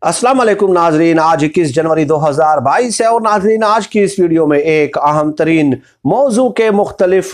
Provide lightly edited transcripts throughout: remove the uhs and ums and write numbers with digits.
अस्सलाम वालेकुम नाजरीन, आज 21 जनवरी 2022 है और नाजरीन आज की इस वीडियो में एक अहम तरीन मौजू के मुख्तलिफ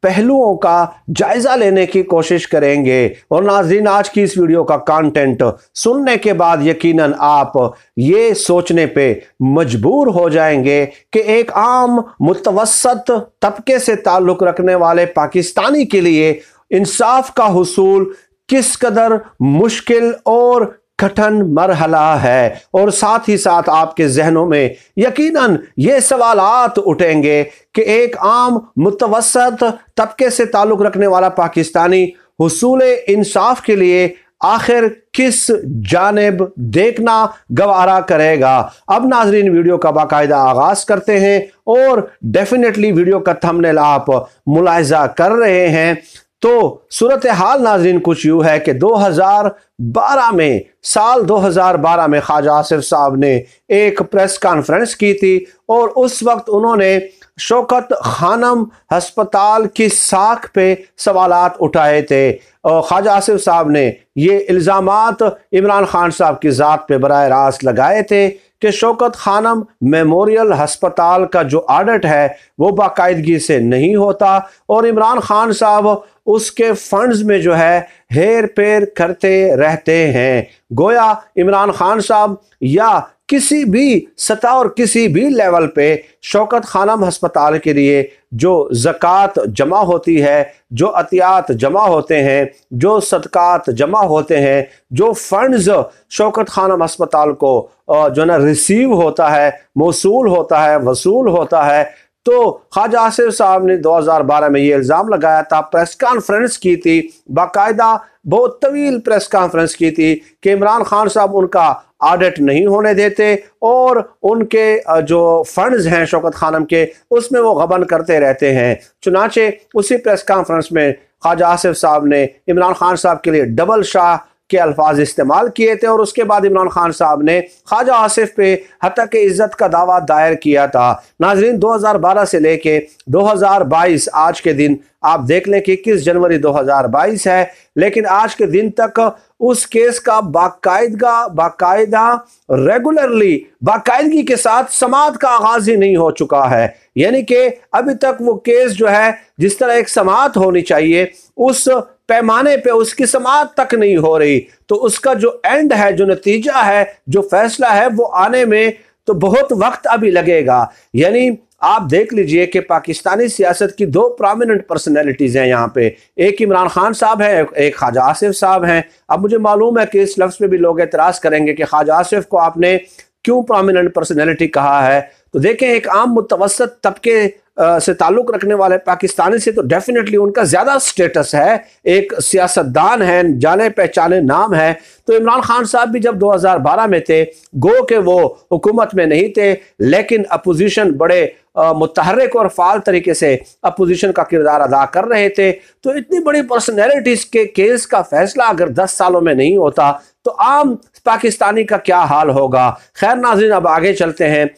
पहलुओं का जायज़ा लेने की कोशिश करेंगे। और नाजरीन आज की इस वीडियो का कंटेंट सुनने के बाद यकीनन आप ये सोचने पे मजबूर हो जाएंगे कि एक आम मुतवस्सत तबके से ताल्लुक़ रखने वाले पाकिस्तानी के लिए इंसाफ का हुसूल किस कदर मुश्किल और कठिन मरहला है। और साथ ही साथ आपके जहनों में यकीनन ये सवालात उठेंगे कि एक आम मुतवस्सत तबके से ताल्लुक़ रखने वाला पाकिस्तानी हुसूल इंसाफ के लिए आखिर किस जानिब देखना गवारा करेगा। अब नाजरीन वीडियो का बाकायदा आगाज करते हैं और डेफिनेटली वीडियो का थंबनेल आप मुलाहिजा कर रहे हैं। तो सूरत हाल नाजरीन कुछ यूँ है कि 2012 में साल 2012 में ख्वाजा आसिफ साहब ने एक प्रेस कॉन्फ्रेंस की थी और उस वक्त उन्होंने शौकत खानम हस्पताल की साख पे सवालात उठाए थे। और ख्वाजा आसिफ साहब ने ये इल्ज़ामात इमरान खान साहब की ज़ात पे बराह रास्त लगाए थे कि शौकत खानम मेमोरियल हस्पताल का जो ऑडिट है वो बाकायदगी से नहीं होता और इमरान खान साहब उसके फंड्स में जो है हेर फेर करते रहते हैं। गोया इमरान खान साहब या किसी भी सतह और किसी भी लेवल पे शौकत खानम हस्पताल के लिए जो ज़कात जमा होती है, जो अतियात जमा होते हैं, जो सदकात जमा होते हैं, जो फंड्स शौकत खानम हस्पताल को जो ना रिसीव होता है, मौसूल होता है, वसूल होता है। तो ख्वाजा आसिफ साहब ने 2012 में ये इल्ज़ाम लगाया था, प्रेस कॉन्फ्रेंस की थी, बाकायदा बहुत तवील प्रेस कॉन्फ्रेंस की थी कि इमरान खान साहब उनका ऑडिट नहीं होने देते और उनके जो फंड्स हैं शौकत खानम के उसमें वो गबन करते रहते हैं। चुनाचे उसी प्रेस कॉन्फ्रेंस में ख्वाजा आसिफ साहब ने इमरान खान साहब के लिए डबल शाह के अल्फाज इस्तेमाल किए थे और उसके बाद इमरान खान साहब ने ख्वाजा आसिफ पे हत्या के इज्जत का दावा दायर किया था। नाजरीन 2012 से लेके 2022 आज के दिन आप देख लें कि 21 जनवरी 2022 है, लेकिन आज के दिन तक उस केस का बाकायदा रेगुलरली बाकायदगी के साथ समाअत का आगाज ही नहीं हो चुका है। यानी कि अभी तक वो केस जो है जिस तरह एक समाअत होनी चाहिए उस पैमाने पे उसकी समाअत तक नहीं हो रही। तो उसका जो एंड है, जो नतीजा है, जो फैसला है वो आने में तो बहुत वक्त अभी लगेगा। यानी आप देख लीजिए कि पाकिस्तानी सियासत की दो प्रोमिनेंट पर्सनैलिटीज़ हैं यहाँ पे, एक इमरान खान साहब हैं, एक ख्वाजा आसिफ साहब हैं। अब मुझे मालूम है कि इस लफ्ज़ पे भी लोग एतराज़ करेंगे कि ख्वाजा आसिफ को आपने क्यों प्रोमिनेंट पर्सनैलिटी कहा है। तो देखें एक आम मुतवस्सत तबके से ताल्लुक़ रखने वाले पाकिस्तानी से तो डेफिनेटली उनका ज़्यादा स्टेटस है, एक सियासतदान है, जाने पहचाने नाम है। तो इमरान खान साहब भी जब 2012 में थे, गो के वो हुकूमत में नहीं थे, लेकिन अपोजिशन बड़े मुतहर्रिक और फाल तरीके से अपोजिशन का किरदार अदा कर रहे थे। तो इतनी बड़ी पर्सनैलिटीज़ के केस का फैसला अगर 10 सालों में नहीं होता तो आम पाकिस्तानी का क्या हाल होगा। खैर नाज़रीन अब आगे चलते हैं।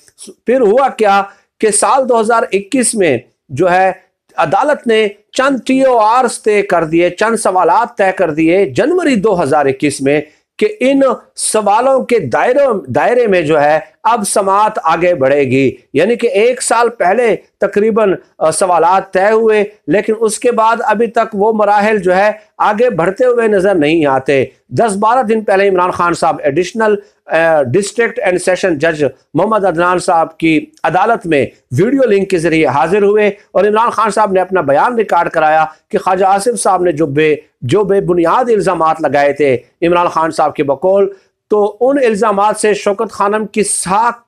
फिर हुआ क्या कि साल 2021 में जो है अदालत ने चंद TORs तय कर दिए, चंद सवालात तय कर दिए जनवरी 2021 में कि इन सवालों के दायरे में जो है अब समाअत आगे बढ़ेगी। यानी कि एक साल पहले तकरीबन सवालात तय हुए, लेकिन उसके बाद अभी तक वो मराहिल जो है आगे बढ़ते हुए नजर नहीं आते। 10-12 दिन पहले इमरान खान साहब एडिशनल डिस्ट्रिक्ट एंड सेशन जज मोहम्मद अदनान साहब की अदालत में वीडियो लिंक के जरिए हाजिर हुए और इमरान खान साहब ने अपना बयान रिकॉर्ड कराया कि ख्वाजा आसिफ साहब ने जो बेबुनियाद इल्ज़ामात लगाए थे इमरान खान साहब के बकौल, तो उन इल्ज़ामात से शौकत खानम की साख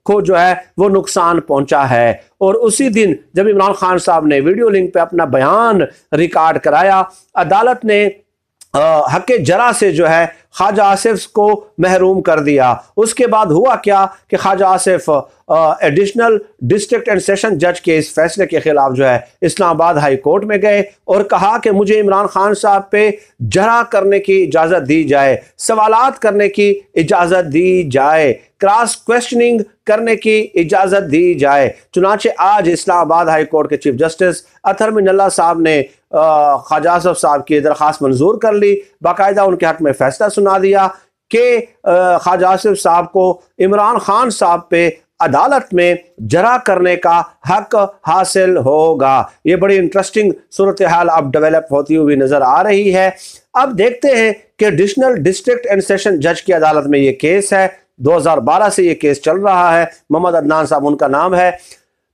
को जो है वो नुकसान पहुंचा है। और उसी दिन जब इमरान खान साहब ने वीडियो लिंक पे अपना बयान रिकॉर्ड कराया, अदालत ने हक़ जरा से जो है ख्वाजा आसिफ को महरूम कर दिया। उसके बाद हुआ क्या कि Khawaja Asif additional district and session जज के इस फैसले के खिलाफ जो है इस्लामाबाद हाई कोर्ट में गए और कहा कि मुझे इमरान खान साहब पे जरा करने की इजाज़त दी जाए, सवालात करने की इजाज़त दी जाए, क्रॉस क्वेश्चनिंग करने की इजाज़त दी जाए। चुनाचे आज इस्लामाबाद हाई कोर्ट के चीफ जस्टिस अतहर मिनल्ला साहब ने ख्वाजा आसिफ साहब की दरख्वास्त मंजूर कर ली, बाकायदा उनके हक में फैसला सुना दिया کہ ख्वाजा आसिफ साहब को इमरान खान साहब पे अदालत में जरा करने का हक हासिल होगा। ये बड़ी इंटरेस्टिंग सूरत हाल अब डेवलप होती हुई नजर आ रही है। अब देखते हैं कि एडिशनल डिस्ट्रिक्ट एंड सेशन जज की अदालत में ये केस है, 2012 से ये केस चल रहा है, मोहम्मद अदनान साहब उनका नाम है।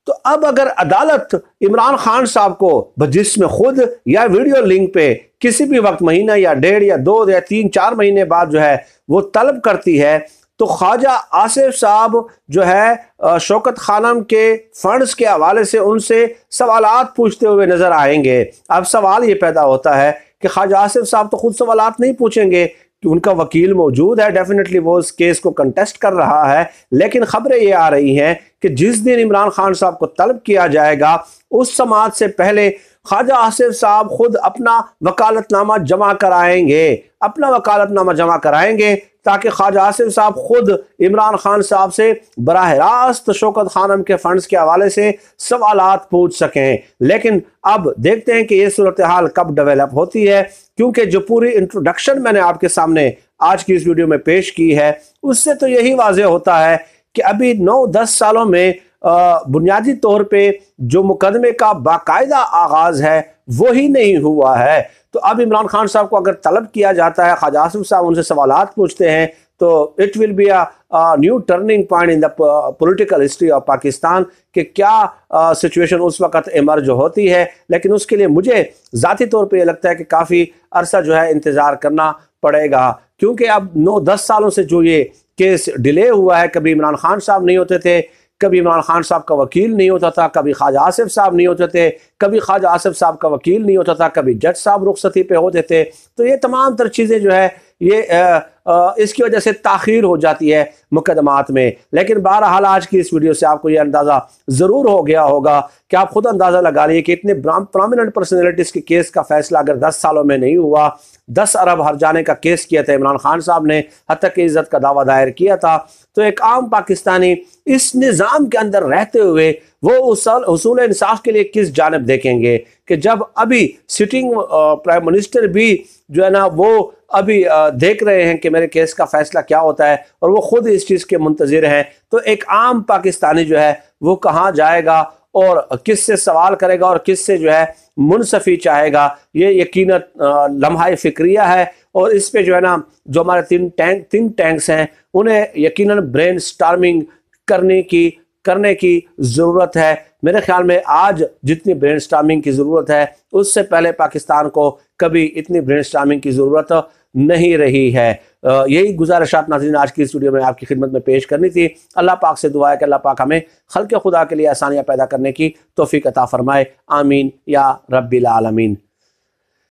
तो अब अगर अदालत इमरान खान साहब को जिसमें खुद या वीडियो लिंक पे किसी भी वक्त, महीना या 1.5 या 2 या 3 4 महीने बाद जो है वो तलब करती है, तो ख्वाजा आसिफ साहब जो है शौकत खानम के फंड्स के हवाले से उनसे सवालात पूछते हुए नजर आएंगे। अब सवाल ये पैदा होता है कि ख्वाजा आसिफ साहब तो खुद सवालात नहीं पूछेंगे कि उनका वकील मौजूद है, डेफिनेटली वो इस केस को कंटेस्ट कर रहा है, लेकिन खबरें ये आ रही हैं कि जिस दिन इमरान खान साहब को तलब किया जाएगा उस समाअत से पहले ख्वाजा आसिफ साहब खुद अपना वकालतनामा जमा कराएंगे, ताकि ख्वाजा आसिफ साहब खुद इमरान खान साहब से बराह रास्त शौकत खानम के फंड्स के हवाले से सवालात पूछ सकें। लेकिन अब देखते हैं कि ये सूरत हाल कब डेवलप होती है, क्योंकि जो पूरी इंट्रोडक्शन मैंने आपके सामने आज की इस वीडियो में पेश की है उससे तो यही वाज़ेह होता है कि अभी 9-10 सालों में बुनियादी तौर पे जो मुकदमे का बाकायदा आगाज है वो ही नहीं हुआ है। तो अब इमरान खान साहब को अगर तलब किया जाता है, ख्वाजा आसिफ साहब उनसे सवालात पूछते हैं, तो it will be a new turning point in the political history of Pakistan कि क्या सिचुएशन उस वक्त इमर्ज होती है। लेकिन उसके लिए मुझे ज़ाती तौर पे ये लगता है कि काफ़ी अरसा जो है इंतज़ार करना पड़ेगा, क्योंकि अब 9-10 सालों से जो ये केस डिले हुआ है, कभी इमरान खान साहब नहीं होते थे, कभी इमरान खान साहब का वकील नहीं होता था, कभी ख्वाजा आसिफ साहब नहीं होते थे, कभी ख्वाजा आसिफ साहब का वकील नहीं होता था, कभी जज साहब रुखसती पे होते थे। तो ये तमाम तर चीज़ें जो है ये इसकी वजह से ताख़ीर हो जाती है मुकदमात में। लेकिन बहरहाल आज की इस वीडियो से आपको ये अंदाज़ा ज़रूर हो गया होगा कि आप खुद अंदाज़ा लगा लीजिए कि इतने प्रोमिनेंट पर्सनैलिटीज़ के केस का फैसला अगर 10 सालों में नहीं हुआ, 10 अरब हर्जाने का केस किया था इमरान खान साहब ने, हत्या की इज़्ज़त का दावा दायर किया था, तो एक आम पाकिस्तानी इस निज़ाम के अंदर रहते हुए वो उसूल इंसाफ के लिए किस जानिब देखेंगे कि जब अभी सिटिंग प्राइम मिनिस्टर भी जो है ना वो अभी देख रहे हैं कि मेरे केस का फैसला क्या होता है और वो खुद इस चीज़ के मुंतज़िर हैं। तो एक आम पाकिस्तानी जो है वो कहाँ जाएगा और किस से सवाल करेगा और किस से जो है मुनसफ़ी चाहेगा, ये यकीनन लम्हा फ़िक्रिया है। और इस पे जो है ना जो हमारे थिंक टैंक्स हैं उन्हें यकीनन ब्रेन स्टॉर्मिंग करने की ज़रूरत है। मेरे ख्याल में आज जितनी ब्रेन स्टॉर्मिंग की ज़रूरत है उससे पहले पाकिस्तान को कभी इतनी ब्रेन स्टॉर्मिंग की ज़रूरत नहीं रही है। यही गुजारिशात नाज़रीन आज की इस वीडियो में आपकी खिदमत में पेश करनी थी। अल्लाह पाक से दुआ है कि अल्लाह पाक हमें खल्क़ खुदा के लिए आसानियाँ पैदा करने की तौफ़ीक़ अता फ़रमाए। आमीन या रब्बिल आलमीन।